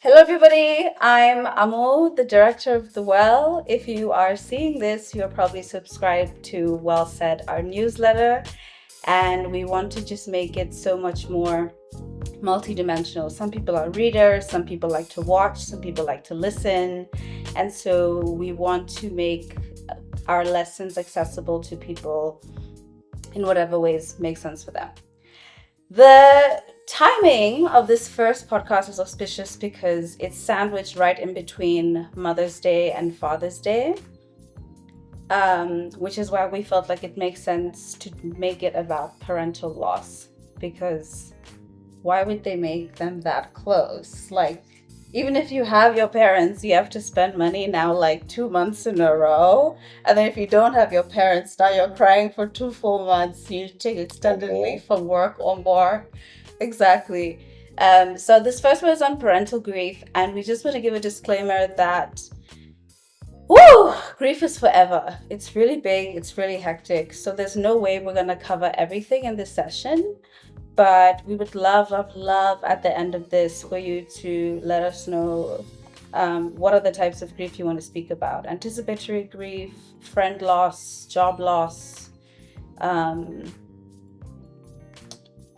Hello, everybody. I'm Amu, the director of the Well. If you are seeing this, you're probably subscribed to Well Said, our newsletter, and we want to just make it so much more multidimensional. Some people are readers, some people like to watch, some people like to listen, and so we want to make our lessons accessible to people in whatever ways make sense for them. The timing of this first podcast is auspicious because it's sandwiched right in between Mother's Day and Father's Day, which is why we felt like it makes sense to make it about parental loss, because why would they make them that close? Like, even if you have your parents, you have to spend money now like 2 months in a row. And then if you don't have your parents, now you're crying for 2 full months. You take extended leave from work or more. Exactly. So this first one is on parental grief. And we just want to give a disclaimer that grief is forever. It's really big. It's really hectic. So there's no way we're going to cover everything in this session. But we would love at the end of this for you to let us know what are the types of grief you want to speak about. Anticipatory grief, friend loss, job loss,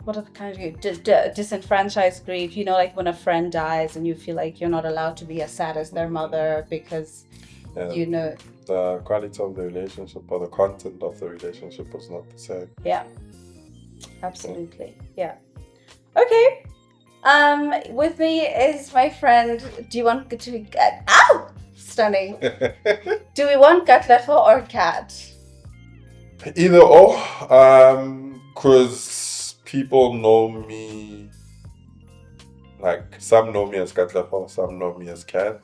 what are the kinds of grief? Disenfranchised grief, like when a friend dies and you feel like you're not allowed to be as sad as their mother because, the quality of the relationship or the content of the relationship was not the same. Yeah. Absolutely. Yeah. Okay. With me is my friend. Do you want to get stunning. Do we want Katlego or Kat? Either or, because people know me, like some know me as Katlego, some know me as Kat.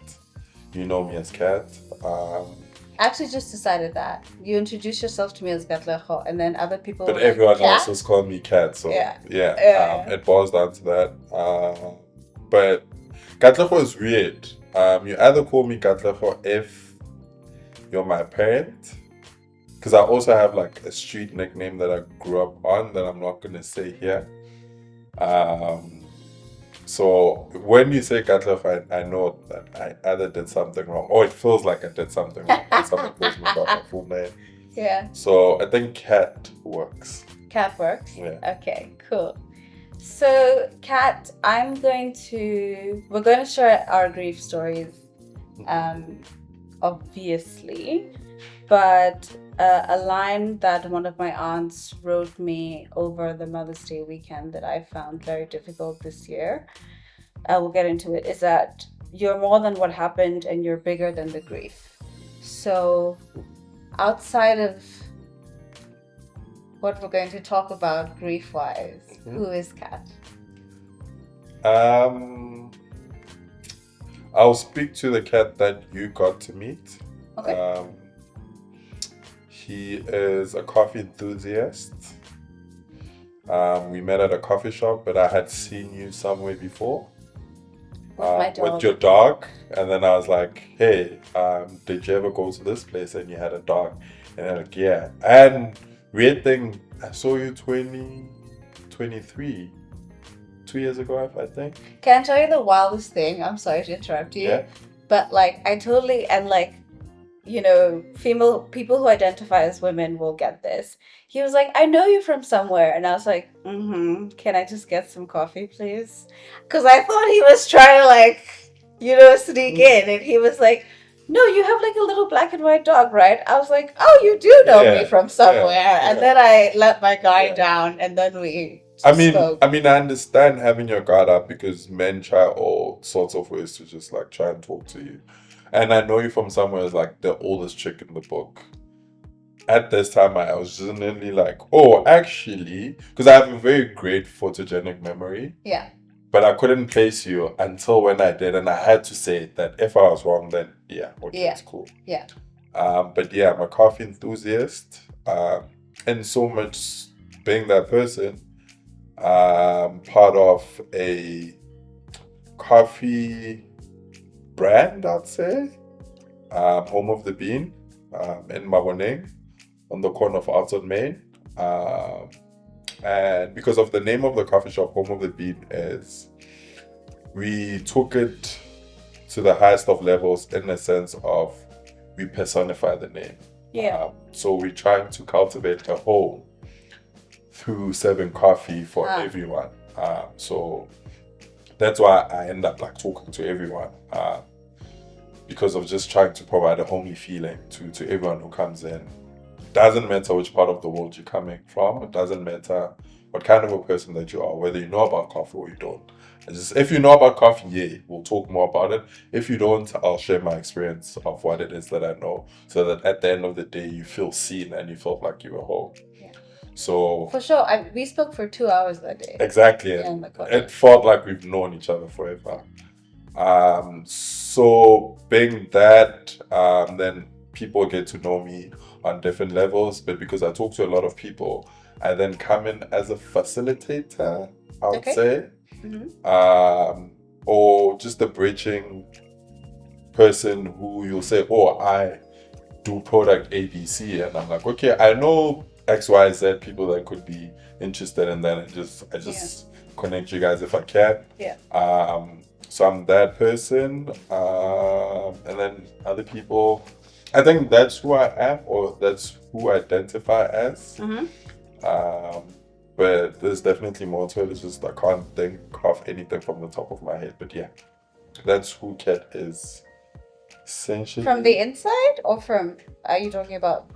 You know me as Kat. I actually just decided that. You introduce yourself to me as Katlego, and then other people. But everyone else has called me Kat, so it boils down to that. But Katlego is weird. You either call me Katlego if you're my parent, because I also have like a street nickname that I grew up on that I'm not gonna say here. So when you say Katlego, I know that I either did something wrong, or it feels like I did something wrong when someone calls me by my full name. Yeah. So I think Kat works. Kat works? Yeah. Okay, cool. So Kat, we're going to share our grief stories, obviously, but a line that one of my aunts wrote me over the Mother's Day weekend that I found very difficult this year, we'll get into it, is that you're more than what happened and you're bigger than the grief. So outside of what we're going to talk about grief-wise, who is Kat? I'll speak to the Kat that you got to meet. Okay. He is a coffee enthusiast. We met at a coffee shop, but I had seen you somewhere before. With your dog. And then I was like, hey, did you ever go to this place and you had a dog? And they're like, yeah. And weird thing, I saw you 2023, 2 years ago, I think. Can I tell you the wildest thing? I'm sorry to interrupt you. Yeah. But I totally, and female people who identify as women will get this. He was like, I know you from somewhere. And I was like, can I just get some coffee, please? Because I thought he was trying to sneak in. And he was like, no, you have a little black and white dog, right? I was like, oh, you do know me from somewhere. Yeah. And then I let my guard down, and then we spoke. I understand having your guard up because men try all sorts of ways to just try and talk to you. And I know you from somewhere as the oldest chick in the book. At this time, I was genuinely actually, because I have a very great photogenic memory. Yeah. But I couldn't place you until when I did, and I had to say that if I was wrong, then it's cool. Yeah. But yeah, I'm a coffee enthusiast. And so much being that person, part of a coffee brand, I'd say, Home of the Bean, in Maboneng, on the corner of Arts on Main. And because of the name of the coffee shop, Home of the Bean, is we took it to the highest of levels in the sense of we personify the name. Yeah. So we're trying to cultivate a home through serving coffee for everyone. So that's why I end up like talking to everyone, because of just trying to provide a homely feeling to everyone who comes in. Doesn't matter which part of the world you're coming from. It doesn't matter what kind of a person that you are, whether you know about coffee or you don't. It's just, if you know about coffee, yeah, we'll talk more about it. If you don't, I'll share my experience of what it is that I know, so that at the end of the day, you feel seen and you felt like you were home. Yeah. So for sure, we spoke for 2 hours that day. Exactly. It felt like we've known each other forever. So being that, then people get to know me on different levels, but because I talk to a lot of people, I then come in as a facilitator, I would say. Mm-hmm. Or just a bridging person who you'll say, oh, I do product ABC, and I'm like, okay, I know XYZ people that could be interested in that, and I just connect you guys if I can. Yeah. So I'm that person, and then other people, I think that's who I am, or that's who I identify as. Mm-hmm. But there's definitely more to it. It's just I can't think of anything from the top of my head. But yeah, that's who Kat is, essentially. From the inside, or from? Are you talking about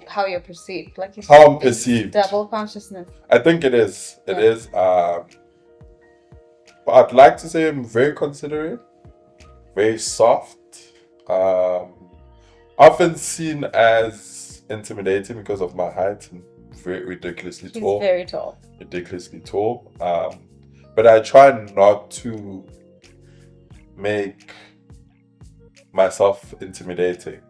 how you're perceived? Like you said, how I'm perceived. Double consciousness. I think it is. It is. But I'd like to say I'm very considerate, very soft. Often seen as intimidating because of my height and very ridiculously tall. He's very tall. Ridiculously tall. But I try not to make myself intimidating.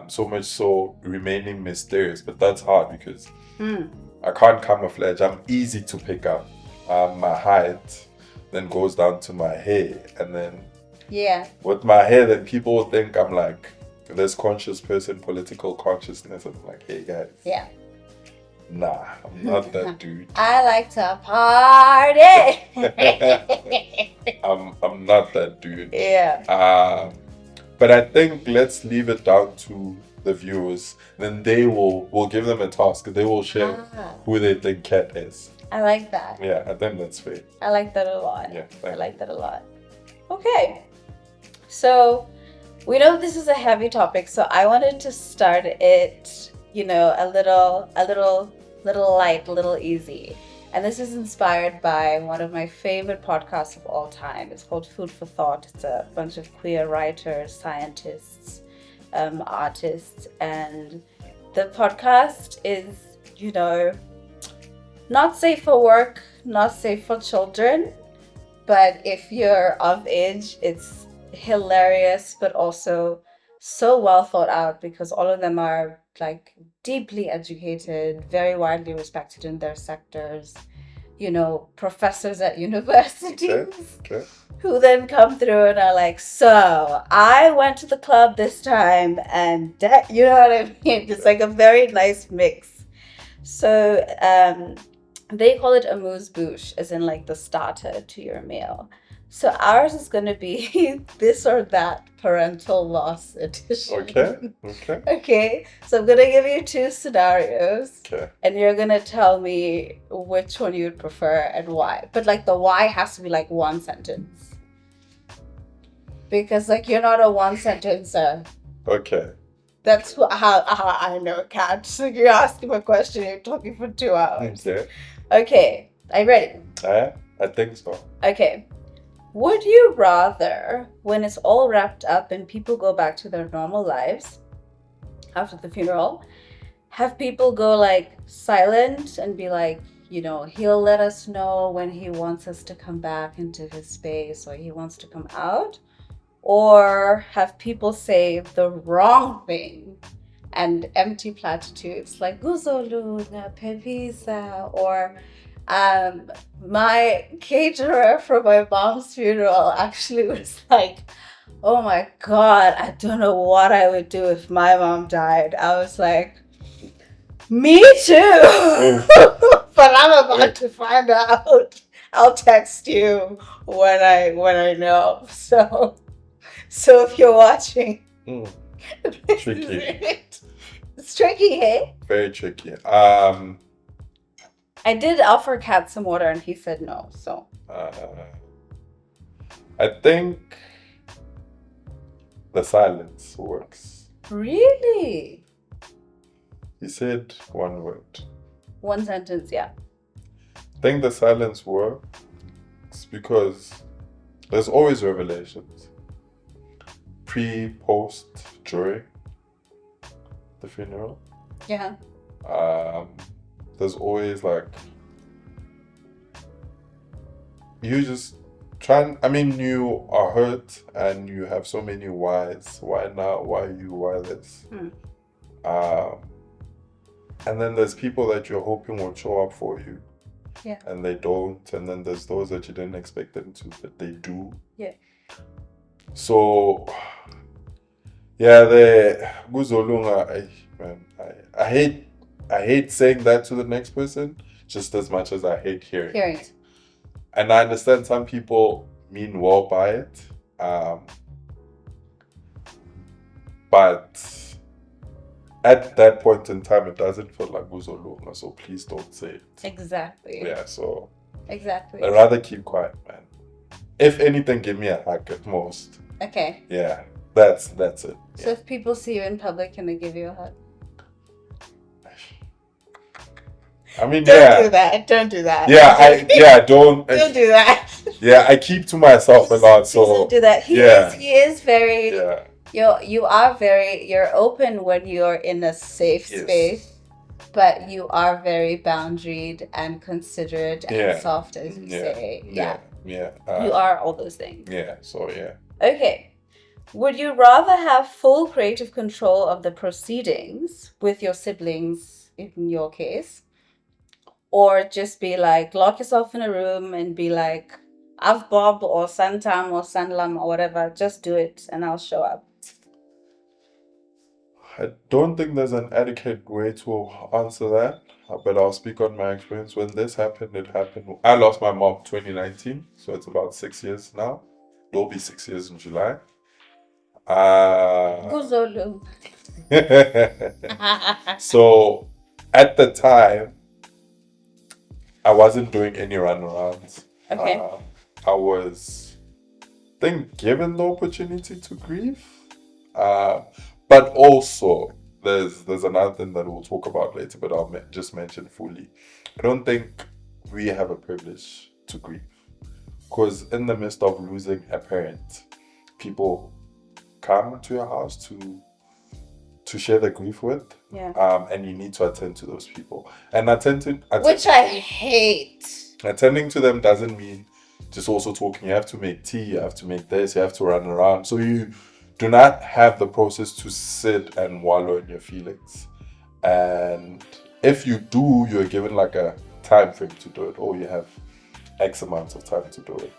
So much so remaining mysterious, but that's hard because I can't camouflage. I'm easy to pick up. My height then goes down to my hair, and then with my hair, then people think I'm like this conscious person, political consciousness, and I'm like, hey guys, nah, I'm not that dude. I like to party. I'm not that dude. Yeah. But I think let's leave it down to the viewers. Then we'll give them a task. They will share who they think Kat is. I like that. Yeah, I think that's fair. I like that a lot. Yeah, I like that a lot. Okay. So we know this is a heavy topic, so I wanted to start it, a little light, a little easy. And this is inspired by one of my favorite podcasts of all time. It's called Food for Thought. It's a bunch of queer writers, scientists, artists. And the podcast is, not safe for work, not safe for children. But if you're of age, it's hilarious, but also so well thought out because all of them are like deeply educated, very widely respected in their sectors, professors at universities who then come through and are like, so I went to the club this time and you know what I mean? It's like a very nice mix. So they call it amuse bouche, as in like the starter to your meal. So ours is going to be this or that parental loss edition. Okay. So I'm going to give you 2 scenarios. Okay. And you're going to tell me which one you'd prefer and why. But like the why has to be like 1 sentence. Because like you're not a 1 sentencer. Okay. That's how I know Kat. So you're asking a question, you're talking for 2 hours. Okay. Are you ready? I think so. Okay. Would you rather, when it's all wrapped up and people go back to their normal lives after the funeral, have people go like silent and be like, he'll let us know when he wants us to come back into his space or he wants to come out? Or have people say the wrong thing and empty platitudes like Guzolu na pepisa, or my caterer for my mom's funeral actually was like, oh my God, I don't know what I would do if my mom died. I was like, me too. But I'm about to find out. I'll text you when I know. So So if you're watching, Tricky. It's tricky, hey? Very tricky. I did offer Kat some water and he said no, so. I think the silence works. Really? He said one word. One sentence, yeah. I think the silence works because there's always revelations. Pre, post, during the funeral. Yeah. There's always like you just you are hurt and you have so many whys. Why now? Why you? Why this? And then there's people that you're hoping will show up for you. Yeah. And they don't. And then there's those that you didn't expect them to, but they do. Yeah. So yeah, the Guzolunga, I hate saying that to the next person just as much as I hate hearing it. And I understand some people mean well by it. But at that point in time, it doesn't feel like Guzolunga, so please don't say it. Exactly. Yeah, so. Exactly. I'd rather keep quiet, man. If anything, give me a hug at most. Okay. Yeah, that's it. So if people see you in public, can they give you a hug? I mean, Don't do that. Don't do that. Don't do that. Yeah, I keep to myself a lot, so don't do that. He is very. Yeah. You're open when you're in a safe space, but you are very boundaried and considerate and soft, as you say. Yeah. You are all those things. Yeah. So yeah. Okay. Would you rather have full creative control of the proceedings with your siblings, in your case, or just be like, lock yourself in a room and be like, Avbob or Santam or Sanlam or whatever, just do it and I'll show up? I don't think there's an adequate way to answer that, but I'll speak on my experience. When this happened, it happened. I lost my mom 2019, so it's about 6 years now. It'll be 6 years in July. Guzolu. So at the time, I wasn't doing any runarounds. Okay. I was, given the opportunity to grieve. But also, there's another thing that we'll talk about later, but I'll just mention fully. I don't think we have a privilege to grieve. Because in the midst of losing a parent, people come to your house to share the grief with. Yeah. And you need to attend to those people. And which I hate. Attending to them doesn't mean just also talking. You have to make tea, you have to make this, you have to run around. So you do not have the process to sit and wallow in your feelings. And if you do, you're given like a time frame to do it, or you have X amount of time to do it.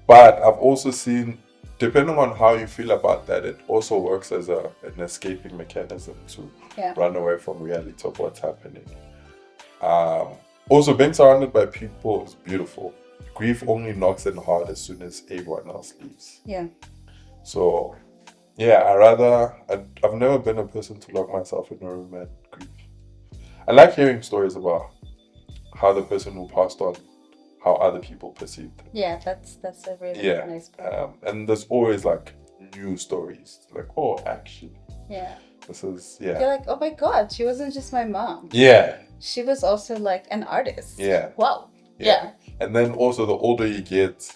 But I've also seen, depending on how you feel about that, it also works as an escaping mechanism to run away from reality of what's happening. Also, being surrounded by people is beautiful. Grief only knocks in hard as soon as everyone else leaves. Yeah. So, I've never been a person to lock myself in a room and grieve. I like hearing stories about how the person who passed on, how other people perceived them. Yeah, that's a really nice part. And there's always like new stories, like, oh, actually. Yeah. This is, You're like, oh my God, she wasn't just my mom. Yeah. She was also like an artist. Yeah. Wow. Yeah. And then also the older you get,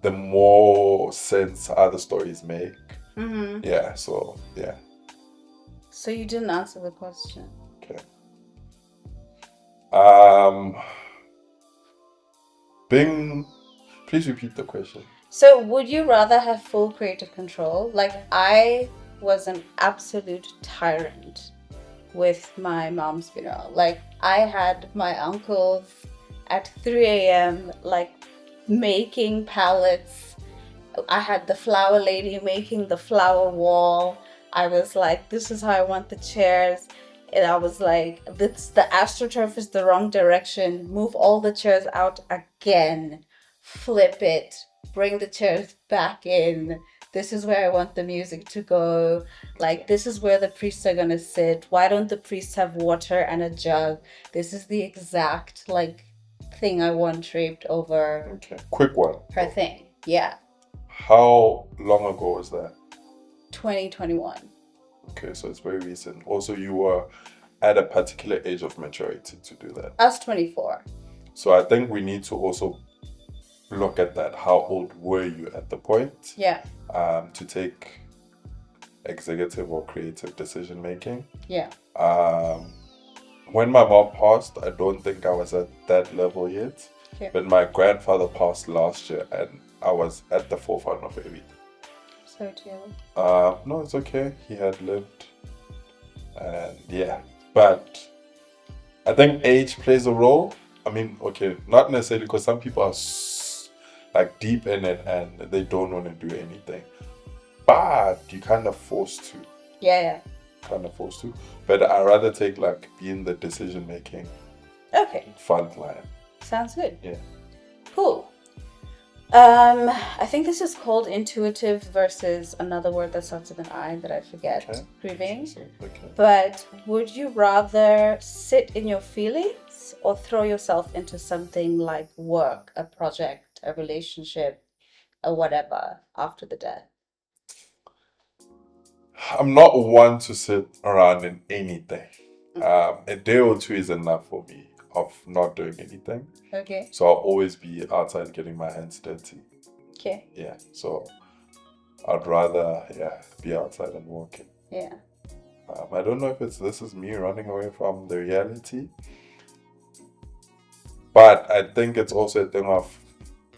the more sense other stories make. Mm-hmm. Yeah, so, yeah. So you didn't answer the question. Okay. Please repeat the question. So would you rather have full creative control? Like, I was an absolute tyrant with my mom's funeral. Like, I had my uncles at 3 a.m. like making pallets. I had the flower lady making the flower wall. I was like, this is how I want the chairs. And I was like, the astroturf is the wrong direction. Move all the chairs out again. Flip it. bring the chairs back in. This is where I want the music to go. Like, this is where the priests are gonna sit. Why don't the priests have water and a jug? This is the exact, like, thing I want draped over. Okay. Quick one. Her thing. Yeah. How long ago was that? 2021. Okay, so it's very recent. Also, you were at a particular age of maturity to do that. I was 24. So I think we need to also look at that. How old were you at the point? Yeah. To take executive or creative decision making. Yeah. When my mom passed, I don't think I was at that level yet. Okay. But my grandfather passed last year, and I was at the forefront of everything. So too. No, it's okay. He had lived, and yeah. But I think age plays a role. I mean, okay, not necessarily, because some people are like deep in it and they don't want to do anything. But you kind of forced to. Yeah. Kind of forced to. But I rather take like being the decision making. Okay. Front line. Sounds good. Yeah. Cool. I think this is called intuitive versus another word that starts with an I that I forget. Okay. Grieving. Okay. But would you rather sit in your feelings or throw yourself into something like work, a project, a relationship, or whatever after the death? I'm not one to sit around in anything. A day or two is enough for me of not doing anything. Okay. So I'll always be outside getting my hands dirty. Okay. Yeah. So I'd rather be outside and walking. Yeah. I don't know if this is me running away from the reality, but I think it's also a thing of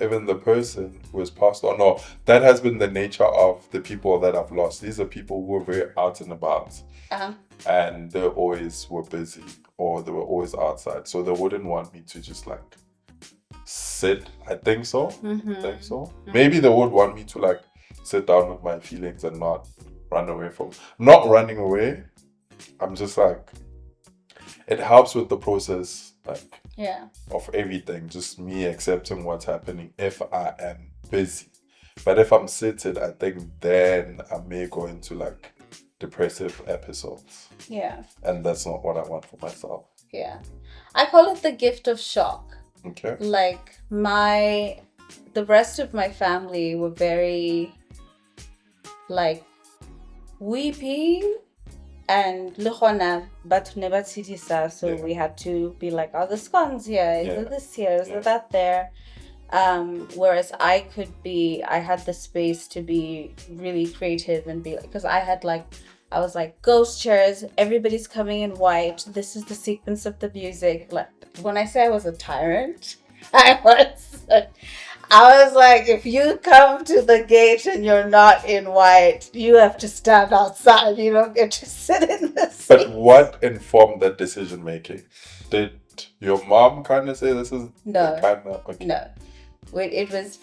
even the person who has passed on. No, that has been the nature of the people that I've lost. These are people who were very out and about. And they always were busy, or they were always outside. So they wouldn't want me to just like sit. I think so. Mm-hmm. I think so. Mm-hmm. Maybe they would want me to like sit down with my feelings and not run away from. Not running away. I'm just like, it helps with the process, like of everything. Just me accepting what's happening if I am busy. But if I'm seated, I think then I may go into like depressive episodes. Yeah. And that's not what I want for myself. Yeah. I call it the gift of shock. Okay. Like the rest of my family were very like weeping and so we had to be like, are the scones here? Is it this here? Is it that there? Whereas I had the space to be really creative and be like, because I was like, ghost chairs, everybody's coming in white. This is the sequence of the music. Like, when I say I was a tyrant, I was like, if you come to the gate and you're not in white, you have to stand outside. You don't get to sit in the seat. But what informed that decision making? Did your mom kind of say this is okay? No. It was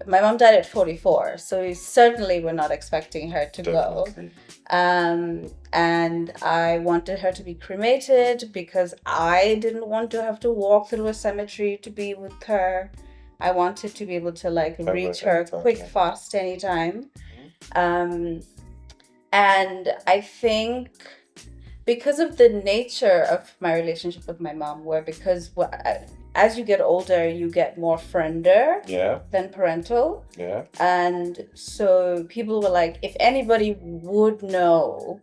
my mom died at 44, so we certainly were not expecting her to go. And I wanted her to be cremated because I didn't want to have to walk through a cemetery to be with her. I wanted to be able to like reach her quick, fast, anytime. And I think because of the nature of my relationship with my mom, as you get older, you get more friender than parental. Yeah. And so people were like, if anybody would know,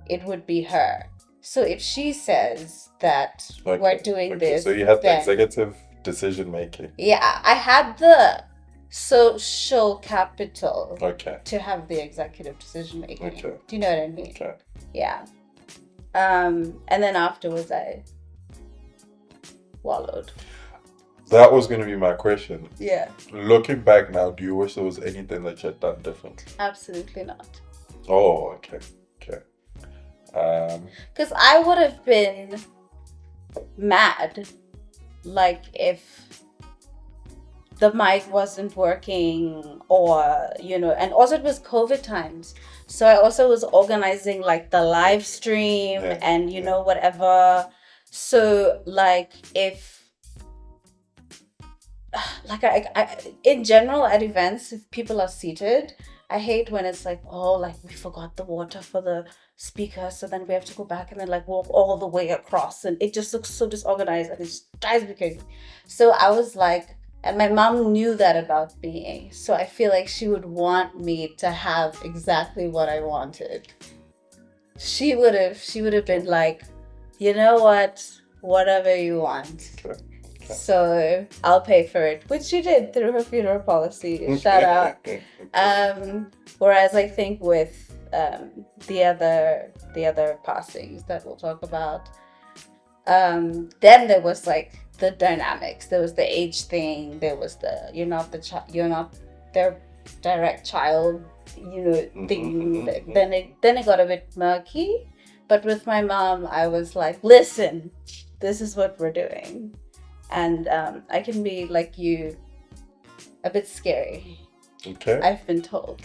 it would be her. So if she says that we're doing this. So you had the executive decision making. Yeah, I had the social capital to have the executive decision making. Okay. Do you know what I mean? Okay. Yeah. And then afterwards I wallowed. That was going to be my question. Yeah. Looking back now, do you wish there was anything that you had done differently? Absolutely not. Oh, okay. Because I would have been mad, like if the mic wasn't working, or and also it was COVID times, so I also was organizing like the live stream and whatever. So like if like in general at events, if people are seated, I hate when it's like, oh, like we forgot the water for the speaker, so then we have to go back and then like walk all the way across, and it just looks so disorganized and it just drives me crazy. So I was like, and my mom knew that about me, so I feel like she would want me to have exactly what I wanted. She would have been like, you know what, whatever you want. Okay. So I'll pay for it, which she did through her funeral policy. Shout out. Whereas I think with the other passings that we'll talk about, then there was like the dynamics. There was the age thing. There was the you're not their direct child, thing. Then it got a bit murky. But with my mom, I was like, listen, this is what we're doing. And I can be like you, a bit scary. Okay. I've been told.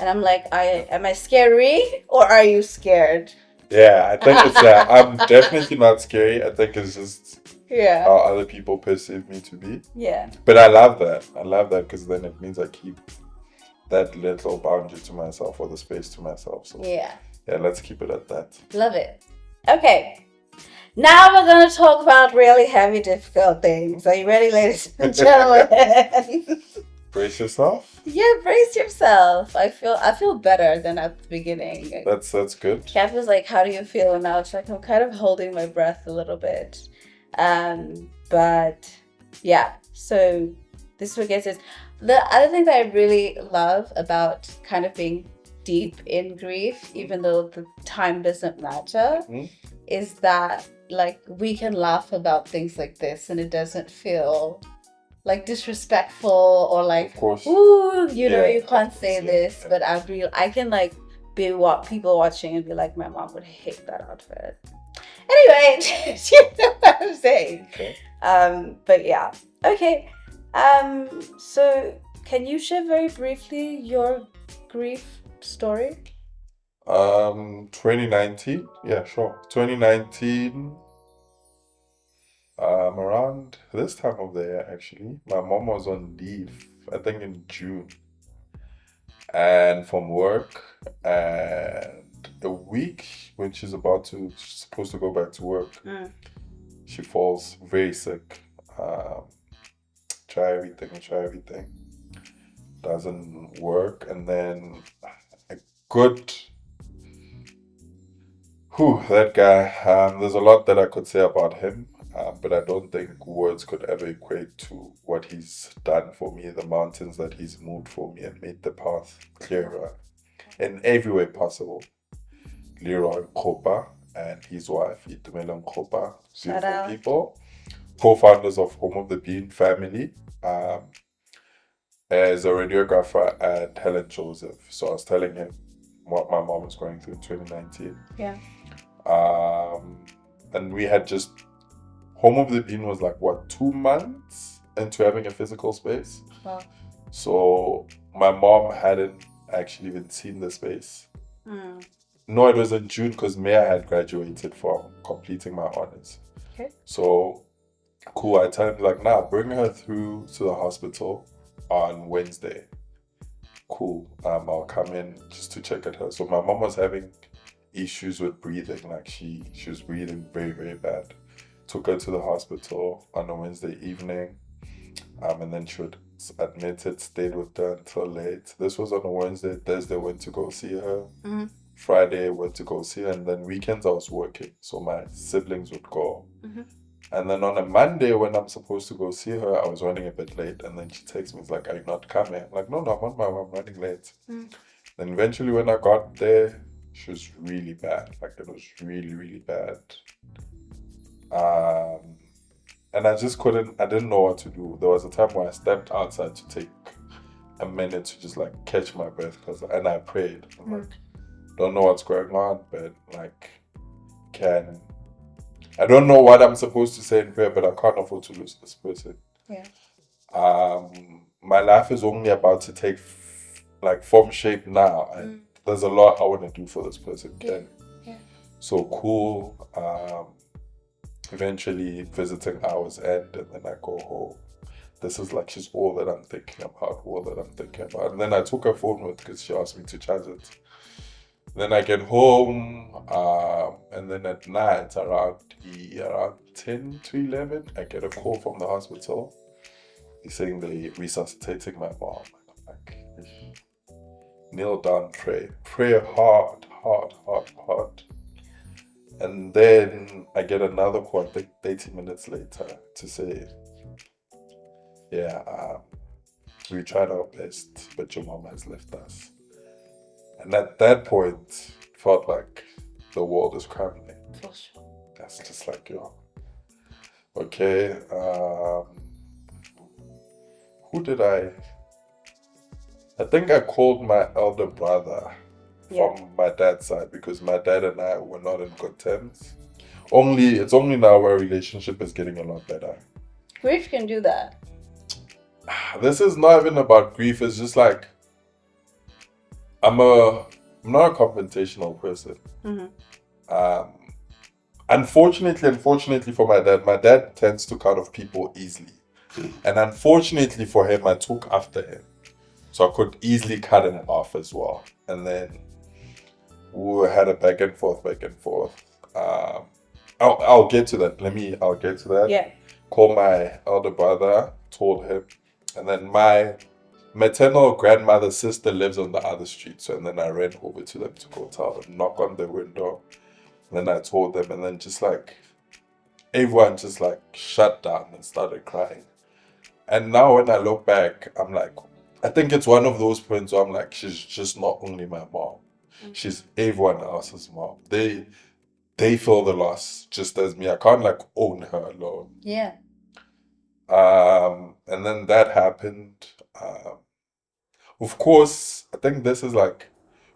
And I'm like, am I scary or are you scared? Yeah, I think it's I'm definitely not scary. I think it's just how other people perceive me to be. Yeah. But I love that. I love that because then it means I keep that little boundary to myself or the space to myself. So yeah, let's keep it at that. Love it. Okay. Now we're going to talk about really heavy, difficult things. Are you ready, ladies and gentlemen? Brace yourself. Yeah, brace yourself. I feel better than at the beginning. That's good. Kat was like, "How do you feel?" And I was like, "I'm kind of holding my breath a little bit." But yeah. So this will get us. The other thing that I really love about kind of being deep in grief, even though the time doesn't matter, is that like we can laugh about things like this, and it doesn't feel like disrespectful or like, ooh, you can't say this. But I can like be people watching and be like, my mom would hate that outfit. Anyway, you know what I'm saying. Okay. But yeah. Okay. So can you share very briefly your grief story? 2019. Yeah, sure. 2019. Around this time of the year, actually, my mom was on leave, I think in June, and from work, and a week when she's supposed to go back to work, she falls very sick. Try everything, doesn't work, and then a good. That guy. There's a lot that I could say about him. But I don't think words could ever equate to what he's done for me, the mountains that he's moved for me and made the path clearer in every way possible. Leroy Kopa and his wife, Itumeleng Kopa, beautiful people, co-founders of Home of the Bean family, as a radiographer at Helen Joseph. So I was telling him what my mom was going through in 2019. Yeah. And we had just Home of the Bean was like, 2 months into having a physical space? Wow. So my mom hadn't actually even seen the space. No, it was in June because Maya had graduated from completing my honors. Okay. So, cool. I tell him, like, bring her through to the hospital on Wednesday. Cool. I'll come in just to check at her. So my mom was having issues with breathing. Like, she was breathing very, very bad. Took her to the hospital on a Wednesday evening, and then she was admitted, stayed with her until late. This was on a Wednesday. Thursday went to go see her. Friday went to go see her, and then weekends I was working, so my siblings would go. And then on a Monday when I'm supposed to go see her, I was running a bit late, and then she texts me, it's like, "Are you not coming?" I'm like, no, I'm on my way, I'm running late. Then eventually when I got there, she was really bad. Like, it was really, really bad. And I didn't know what to do. There was a time where I stepped outside to take a minute to just like catch my breath, and I prayed. I'm like, don't know what's going on, but like, I don't know what I'm supposed to say in prayer, but I can't afford to lose this person. Yeah. My life is only about to take form shape now, and there's a lot I want to do for this person. Yeah. So cool. Eventually visiting hours end, and then I go home. this is like she's all that I'm thinking about, And then I took her phone with because she asked me to charge it. Then I get home, and then at night around 10 to 11, I get a call from the hospital. He's saying they're resuscitating my mom. And I'm like, kneel down, pray hard. And then I get another call, I think 30 minutes later, to say, yeah, we tried our best, but your mom has left us. And at that point, felt like the world is crumbling. For sure. That's just like, yo. Okay. Who did I think I called my elder brother from my dad's side, because my dad and I were not in good terms. It's only now our relationship is getting a lot better. Grief can do that. This is not even about grief. It's just like, I'm not a confrontational person. Mm-hmm. Unfortunately for my dad tends to cut off people easily. And unfortunately for him, I took after him. So I could easily cut him off as well. And then we had a back and forth. I'll get to that. I'll get to that. Yeah. Called my elder brother, told him. And then my maternal grandmother's sister lives on the other street. So, and then I ran over to them to go tell them, knock on the window. And then I told them, and then just like, everyone just like shut down and started crying. And now when I look back, I'm like, I think it's one of those points where I'm like, she's just not only my mom. Mm-hmm. She's everyone else's mom. They feel the loss just as me. I can't like own her alone. Yeah. And then that happened. Of course, I think this is like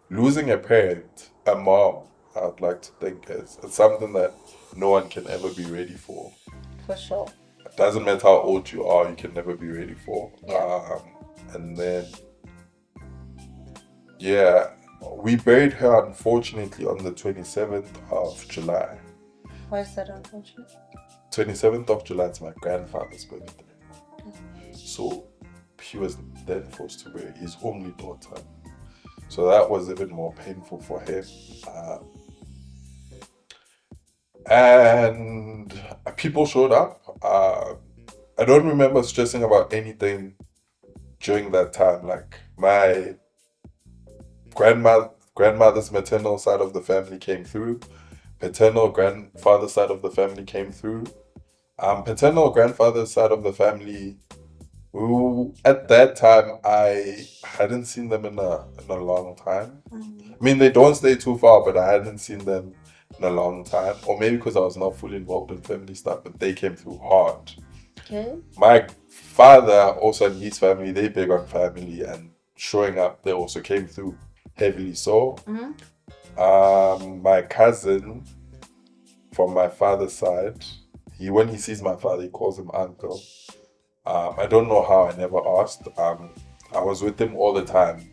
losing a parent, a mom, I'd like to think it's something that no one can ever be ready for. For sure. It doesn't matter how old you are, you can never be ready for. Yeah. And then, we buried her unfortunately on the 27th of July. Why is that unfortunate? 27th of July is my grandfather's birthday. So he was then forced to bury his only daughter. So that was even more painful for him. And people showed up. I don't remember stressing about anything during that time. Like my grandmother's maternal side of the family came through. Paternal grandfather's side of the family came through. Paternal grandfather's side of the family, at that time, I hadn't seen them in a long time. Mm-hmm. I mean, they don't stay too far, but I hadn't seen them in a long time. Or maybe because I was not fully involved in family stuff, but they came through hard. Okay. My father, also and his family, they big on family, and showing up, they also came through heavily. So, my cousin from my father's side, when he sees my father, he calls him uncle. I don't know how, I never asked. I was with him all the time,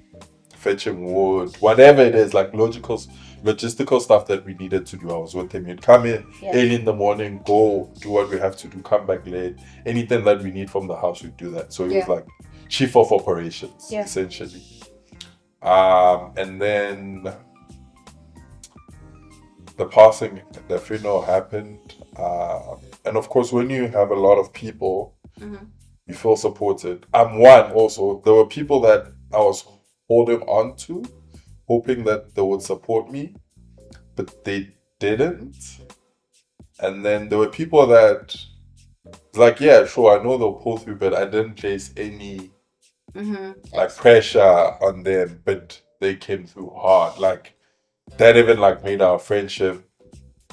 fetching wood, whatever it is, like logistical stuff that we needed to do. I was with him. He'd come in early in the morning, go do what we have to do, come back late. Anything that we need from the house, we'd do that. So he was like chief of operations, essentially. And then the funeral happened. And of course, when you have a lot of people, you feel supported. Also, there were people that I was holding on to, hoping that they would support me, but they didn't. And then there were people that, like, yeah, sure, I know they'll pull through, but I didn't place any like pressure on them, but they came through hard. Like, that even like made our friendship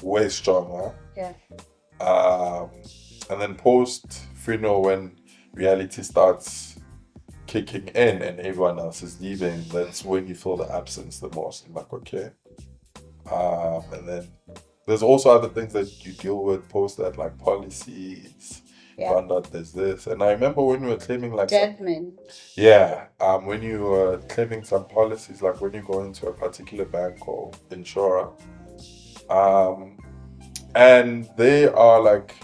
way stronger. Yeah. And then post funeral, when reality starts kicking in and everyone else is leaving, that's when you feel the absence the most. I'm like, okay. And then there's also other things that you deal with post that, like policies. Found out there's this. And I remember when we were claiming like Deadman. When you were claiming some policies, like when you go into a particular bank or insurer, and they are like,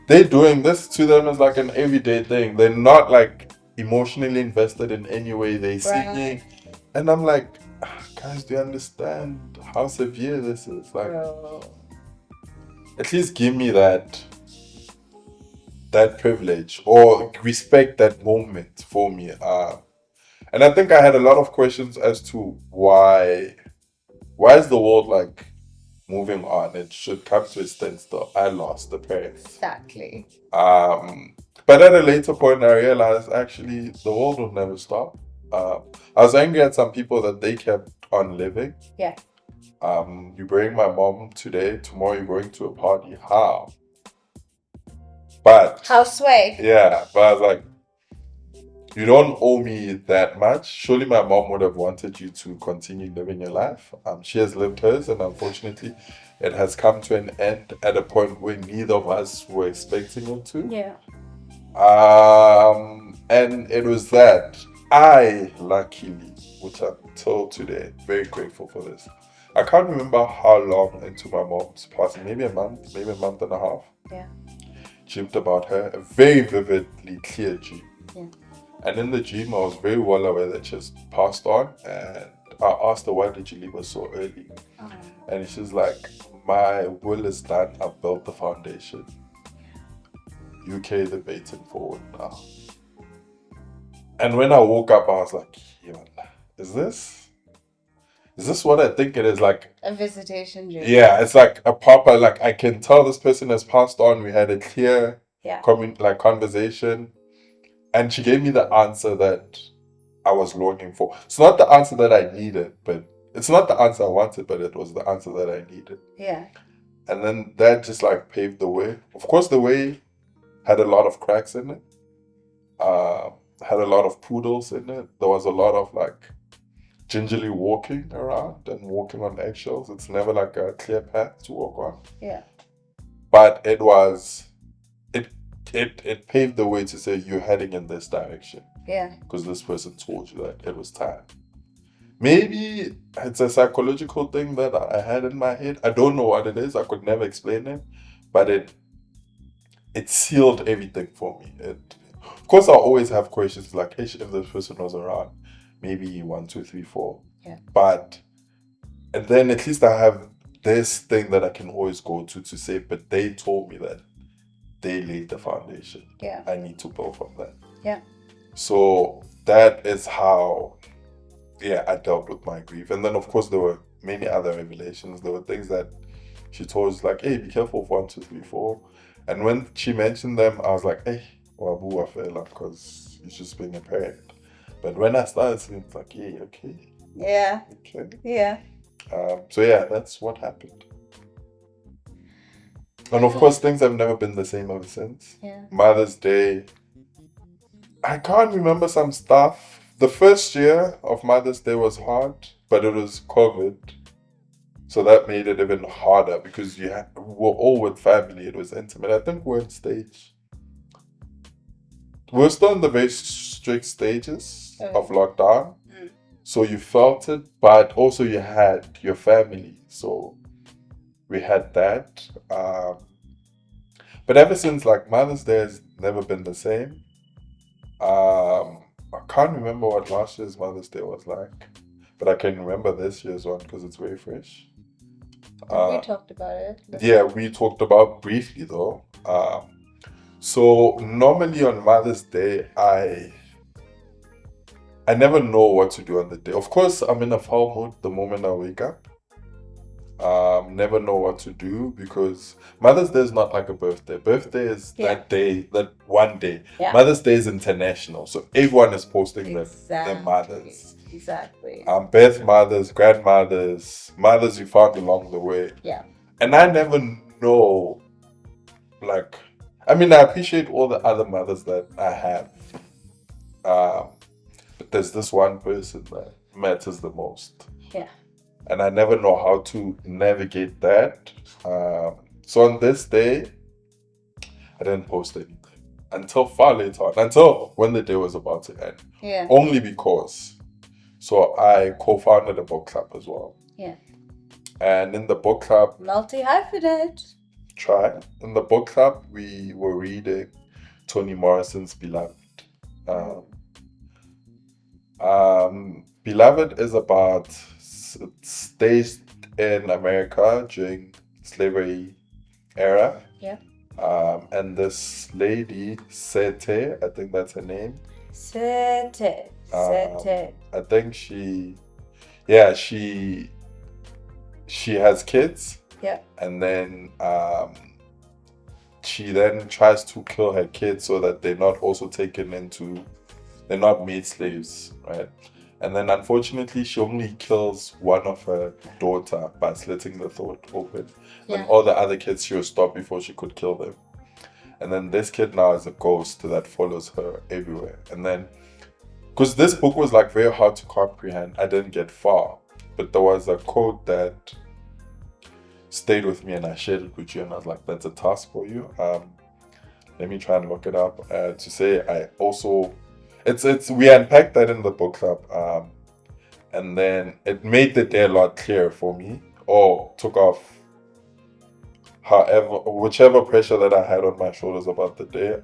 they're doing this to them as like an everyday thing. They're not like emotionally invested in any way. They're singing. And I'm like, guys, do you understand how severe this is? Like, at least give me that privilege or respect that moment for me. And I think I had a lot of questions as to why is the world like moving on? It should come to a standstill. I lost the parents. Exactly. But at a later point, I realized actually the world will never stop. I was angry at some people that they kept on living. Yeah. You bring my mom today, tomorrow you're going to a party. How? But how sway? Yeah, but I was like, you don't owe me that much. Surely my mom would have wanted you to continue living your life. She has lived hers, and unfortunately, it has come to an end at a point where neither of us were expecting it to. Yeah. And it was that I luckily, which I'm till today, very grateful for this. I can't remember how long into my mom's passing, maybe a month and a half. Yeah. Dreamed about her, a very vividly clear dream. Yeah. And in the dream, I was very well aware that she has passed on. And I asked her, why did you leave her so early? And she's like, my will is done. I've built the foundation. You carry the baton forward now. And when I woke up, I was like, is this what I think it is? Like a visitation dream. Yeah, it's like a proper, like I can tell this person has passed on. We had a clear conversation. And she gave me the answer that I was longing for. It's not the answer that I needed, but it's not the answer I wanted, but it was the answer that I needed. Yeah. And then that just like paved the way. Of course, the way had a lot of cracks in it. Had a lot of poodles in it. There was a lot of like gingerly walking around and walking on eggshells. It's never like a clear path to walk on. Yeah. But it paved the way to say you're heading in this direction. Yeah. Because this person told you that it was time. Maybe it's a psychological thing that I had in my head. I don't know what it is. I could never explain it. But it sealed everything for me. Of course, I'll always have questions like, if this person was around, maybe 1, 2, 3, 4. Yeah. And then at least I have this thing that I can always go to say, but they told me that they laid the foundation. Yeah. I need to build from that. Yeah. So that is how, I dealt with my grief. And then, of course, there were many other revelations. There were things that she told us, like, hey, be careful of 1, 2, 3, 4. And when she mentioned them, I was like, hey, Wabu Wafela, because it's just being a parent. But when I started seeing it, it's like, hey, okay. Yeah. Okay. Yeah. So that's what happened. And of course, things have never been the same ever since. Yeah. Mother's Day. I can't remember some stuff. The first year of Mother's Day was hard, but it was COVID. So that made it even harder because we were all with family. It was intimate. I think we're in stage. We're still in the very strict stages of lockdown. Mm. So you felt it, but also you had your family. So we had that. But ever since, like, Mother's Day has never been the same. I can't remember what last year's Mother's Day was like, but I can remember this year's one because it's very fresh. We talked about it. We talked about briefly though. So normally on Mother's Day, I never know what to do on the day. Of course, I'm in a foul mood the moment I wake up. Never know what to do because Mother's Day is not like a birthday. Birthday is that day, that one day. Yeah. Mother's Day is international, so everyone is posting their mothers. Exactly. Birth mothers, grandmothers, mothers you found along the way. Yeah. And I never know, like, I appreciate all the other mothers that I have. But there's this one person that matters the most. Yeah. And I never know how to navigate that. So on this day, I didn't post anything until far later on, until when the day was about to end. Yeah. Only because. So I co-founded a book club as well. Yeah. And in the book club... Multi-hyphenate. try. In the book club, we were reading Toni Morrison's Beloved. Beloved is about staged in America during slavery era. Yeah. And this lady, Sete, I think that's her name. Sete. I think she has kids. Yeah. And then she then tries to kill her kids so that they're not also they're not made slaves, right? And then unfortunately she only kills one of her daughter by slitting the throat open. Yeah. And all the other kids she will stop before she could kill them. And then this kid now is a ghost that follows her everywhere. And then, because this book was like very hard to comprehend, I didn't get far. But there was a quote that stayed with me and I shared it with you and I was like, that's a task for you. Let me try and look it up to say I also, we unpacked that in the book club and then it made the day a lot clearer for me, or took off whichever pressure that I had on my shoulders about the day.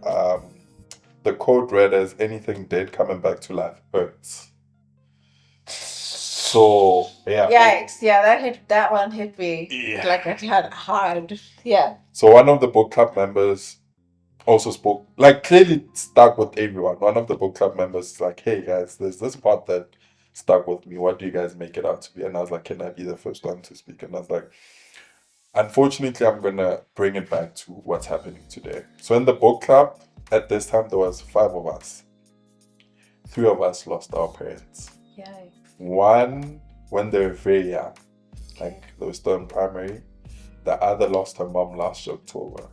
The quote read as, anything dead coming back to life hurts. So yeah. Yikes! Yeah, that one hit me like it had hard. Yeah. So one of the book club members also spoke, like clearly stuck with everyone. One of the book club members is like, hey guys, there's this part that stuck with me. What do you guys make it out to be? And I was like, can I be the first one to speak? And I was like, unfortunately, I'm gonna bring it back to what's happening today. So in the book club, at this time there was 5 of us. 3 of us lost our parents. Yeah. One when they were very young, like they were still in primary. The other lost her mom last October.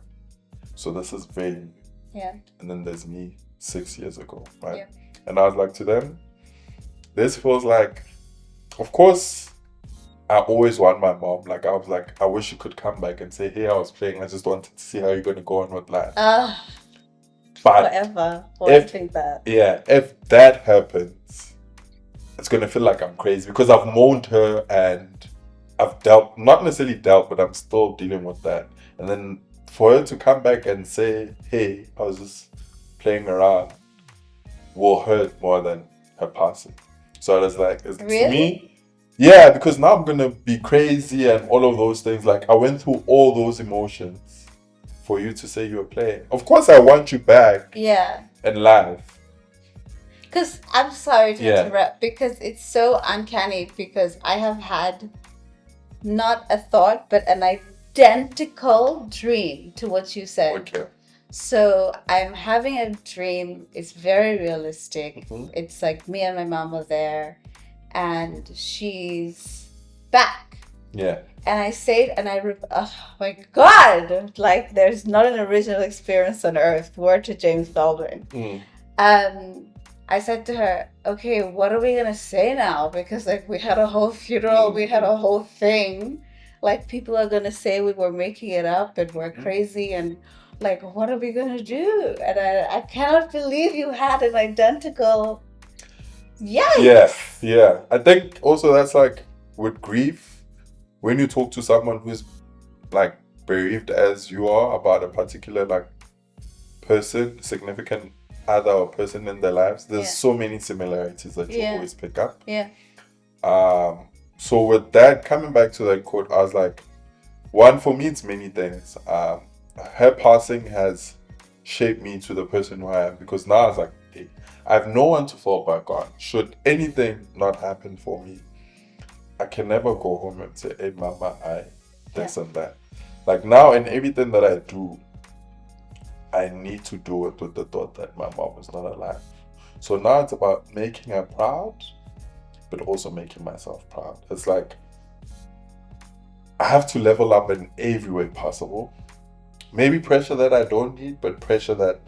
So this is very new. Yeah. And then there's me 6 years ago, right? Yeah. And I was like to them, this feels like, of course, I always want my mom. Like I was like, I wish you could come back and say, hey, I was playing. I just wanted to see how you're gonna go on with life. But forever wanting that. Yeah, if that happens, it's gonna feel like I'm crazy because I've mourned her and I've not necessarily dealt, but I'm still dealing with that. And then for her to come back and say, hey, I was just playing around, will hurt more than her passing. So I was like, it's really? Me. Yeah, because now I'm gonna be crazy and all of those things. Like I went through all those emotions for you to say you were playing. Of course I want you back. Yeah. And live. Because I'm sorry to interrupt, because it's so uncanny, because I have had not a thought but an identical dream to what you said. Okay. So I'm having a dream. It's very realistic. Mm-hmm. It's like me and my mom are there and she's back. Yeah. And I say it and oh my God, like there's not an original experience on earth. Word to James Baldwin. I said to her, okay, what are we going to say now? Because like we had a whole funeral, we had a whole thing. Like people are going to say we were making it up and we're crazy and like, what are we going to do? And I cannot believe you had an identical... Yikes! Yeah. I think also that's like with grief, when you talk to someone who's like bereaved as you are about a particular like person, significant other or person in their lives, there's so many similarities that you always pick up. Yeah. So with that, coming back to that quote, I was like, one, for me, it's many things. Her passing has shaped me to the person who I am, because now I was like, hey, I have no one to fall back on. Should anything not happen for me, I can never go home and say, hey, mama, this and that. Like now, in everything that I do, I need to do it with the thought that my mom is not alive. So now it's about making her proud, but also making myself proud. It's like, I have to level up in every way possible. Maybe pressure that I don't need, but pressure that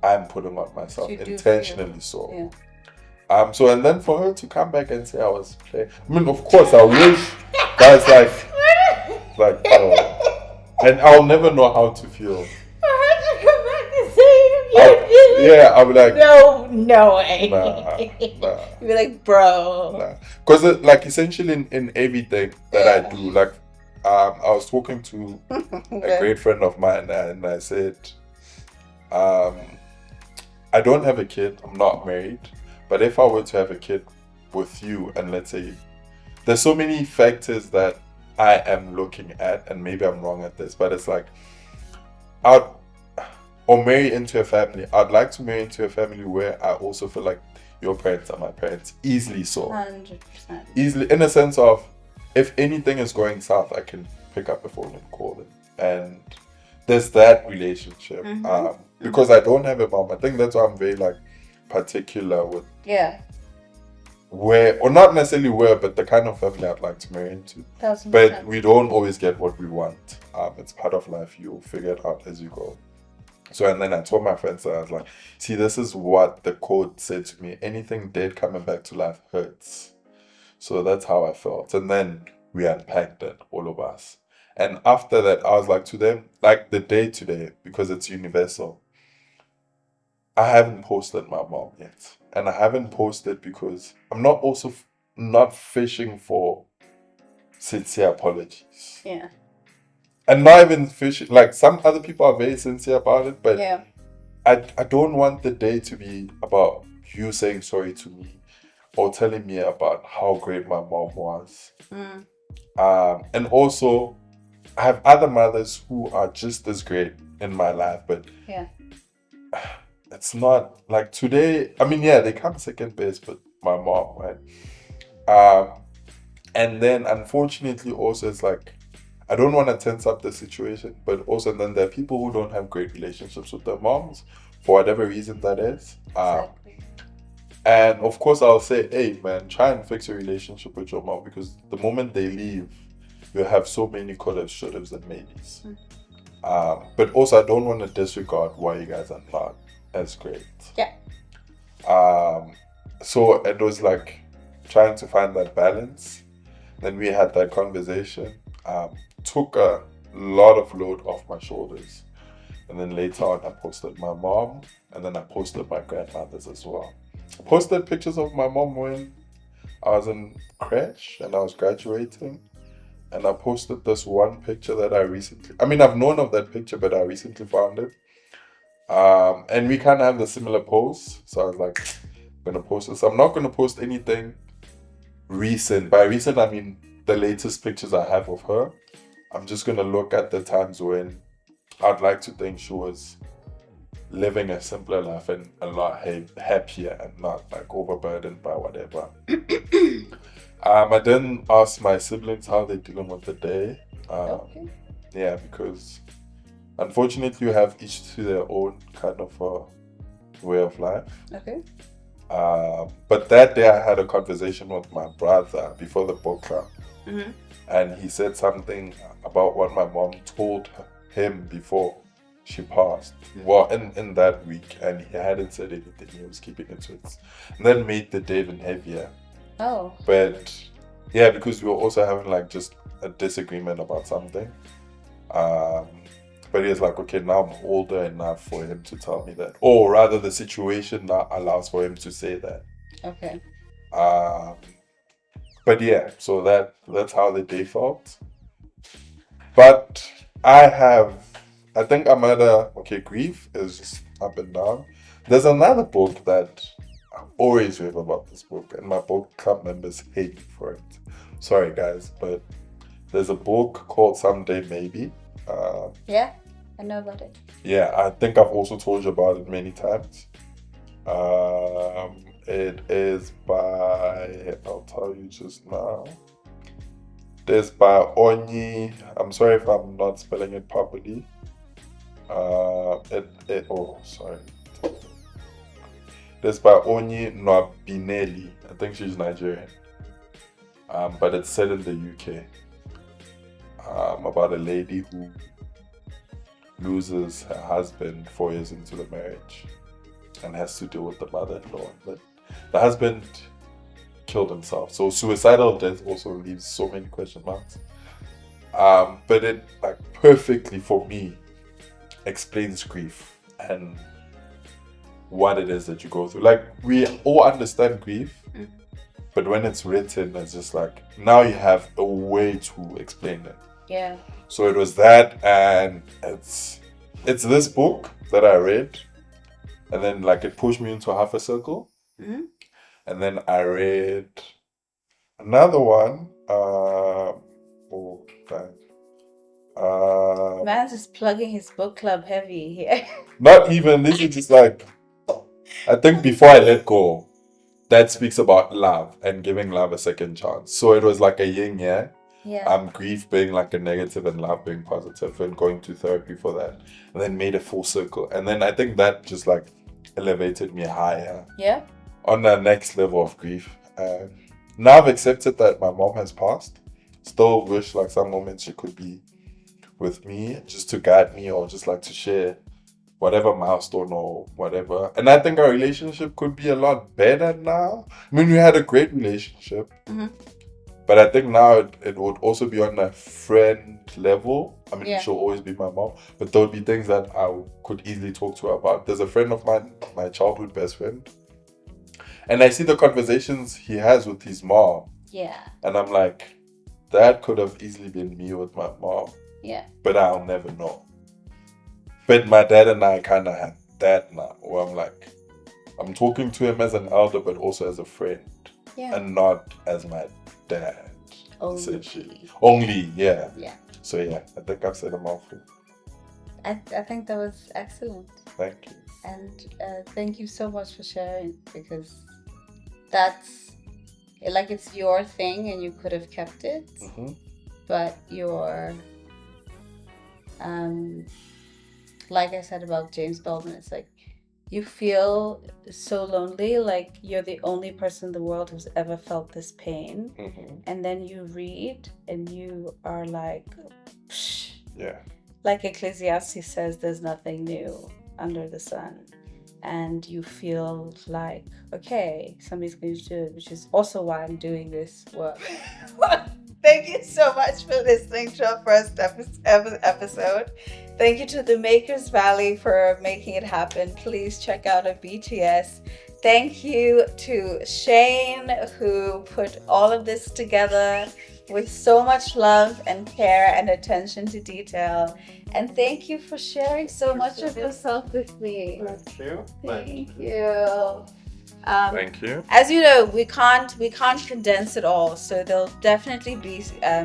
I'm putting on myself intentionally so. Yeah. So and then for her to come back and say I was playing. I mean, of course, I wish that's like, oh. And I'll never know how to feel. For her to come back and say, I'll be like, no way. Nah. You'd be like, bro. Because like essentially in everything that I do, like I was talking to a great friend of mine, and I said, I don't have a kid. I'm not married. But if I were to have a kid with you, and let's say there's so many factors that I am looking at, and maybe I'm wrong at this, but it's like or marry into a family. I'd like to marry into a family where I also feel like your parents are my parents. Easily so. 100%. Easily, in a sense of, if anything is going south, I can pick up the phone and call them. And there's that relationship. Because I don't have a mom. I think that's why I'm very like particular with where, or not necessarily where, but the kind of family I'd like to marry into. 1000%. But we don't always get what we want. It's part of life. You'll figure it out as you go. So, and then I told my friends that I was like, see, this is what the quote said to me. Anything dead coming back to life hurts. So that's how I felt. And then we unpacked it, all of us. And after that, I was like to them, like the day today, because it's universal, I haven't posted my mom yet. And I haven't posted because I'm not also not fishing for sincere apologies. Yeah. And not even fishing, like some other people are very sincere about it, but I don't want the day to be about you saying sorry to me or telling me about how great my mom was. And also, I have other mothers who are just as great in my life, but it's not like today. I mean, they come second base, but my mom, right? And then unfortunately, also it's like I don't want to tense up the situation, but also then there are people who don't have great relationships with their moms for whatever reason that is. Exactly. And of course, I'll say, hey, man, try and fix your relationship with your mom, because the moment they leave, you have so many could have, should haves, and maybes. But also, I don't want to disregard why you guys are not as great. Yeah. So it was like trying to find that balance. Then we had that conversation. Took a lot of load off my shoulders. And then later on, I posted my mom, and then I posted my grandmothers as well. I posted pictures of my mom when I was in crèche and I was graduating. And I posted this one picture that I've known of that picture, but I recently found it. And we kind of have the similar pose. So I was like, I'm going to post this. I'm not going to post anything recent. By recent, I mean the latest pictures I have of her. I'm just going to look at the times when I'd like to think she was living a simpler life and a lot happier and not like overburdened by whatever. I then asked my siblings how they're dealing with the day. Okay. Yeah, because unfortunately you have each to their own kind of way of life. Okay. But that day I had a conversation with my brother before the book club. And he said something about what my mom told him before she passed. Well, in that week, and he hadn't said anything. He was keeping it to it. And then made the day even heavier. Oh. But yeah, because we were also having like just a disagreement about something. But he was like, okay, now I'm older enough for him to tell me that. Or rather, the situation now allows for him to say that. Okay. But yeah, so that's how the day felt. But I think I'm at grief is just up and down. There's another book that I always rave about this book, and my book club members hate me for it. Sorry guys, but there's a book called Someday Maybe. Yeah, I know about it. Yeah, I think I've also told you about it many times. It is by, I'll tell you just now. It's by Onyi. I'm sorry if I'm not spelling it properly. Sorry. It's by Onyi Nwabineli. I think she's Nigerian. But it's set in the UK. About a lady who loses her husband 4 years into the marriage and has to deal with the mother-in-law. But the husband killed himself. So suicidal death also leaves so many question marks. But it like perfectly for me explains grief and what it is that you go through. Like we all understand grief, but when it's written, it's just like now you have a way to explain it. Yeah. So it was that, and it's this book that I read, and then like it pushed me into half a circle, Mm-hmm. and then I read another one. Oh, dang. Man's just plugging his book club heavy here. Not even. This is just like, I think Before I Let Go, that speaks about love and giving love a second chance. So it was like a yin yang. Yeah. Grief being like a negative and love being positive, and going to therapy for that, and then made a full circle. And then I think that just like elevated me higher. Yeah. On the next level of grief. And now I've accepted that my mom has passed. Still wish like some moments she could be with me, just to guide me, or just like to share whatever milestone or whatever. And I think our relationship could be a lot better now. I mean, we had a great relationship, but I think now it would also be on a friend level. I mean, she'll always be my mom, but there would be things that I could easily talk to her about. There's a friend of mine, my childhood best friend, and I see the conversations he has with his mom. Yeah. And I'm like, that could have easily been me with my mom. Yeah. But I'll never know. But my dad and I kind of have that now, where I'm like, I'm talking to him as an elder, but also as a friend. Yeah. And not as my dad. Only. Only, yeah. Yeah. So yeah, I think I've said a mouthful. I think that was excellent. Thank you. And thank you so much for sharing, because that's like, it's your thing and you could have kept it, but you're like I said about James Baldwin, it's like you feel so lonely, like you're the only person in the world who's ever felt this pain, and then you read and you are like, psh. Yeah, like Ecclesiastes says, there's nothing new under the sun. And you feel like, okay, somebody's going to do it, which is also why I'm doing this work. Thank you so much for listening to our first episode. Thank you to the Makers Valley for making it happen. Please check out our BTS. Thank you to Shane, who put all of this together with so much love and care and attention to detail. And thank you for sharing so much of yourself with me. Thank you. Thank you. Thank you. As you know, we can't condense it all, so there'll definitely be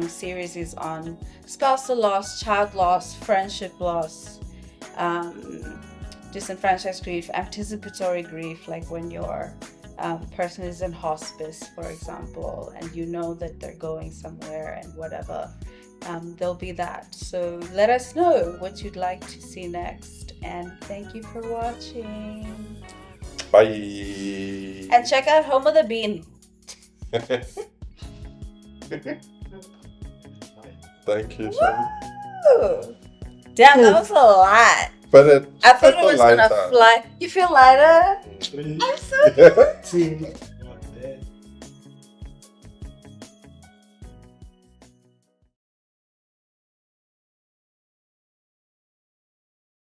series on spousal loss, child loss, friendship loss, disenfranchised grief, anticipatory grief, like when your person is in hospice, for example, and you know that they're going somewhere and whatever. There'll be that. So let us know what you'd like to see next, and thank you for watching. Bye. And check out Home of the Bean. Thank you, Sean. Damn, that was a lot. But I thought it was gonna fly. You feel lighter? Please. I'm so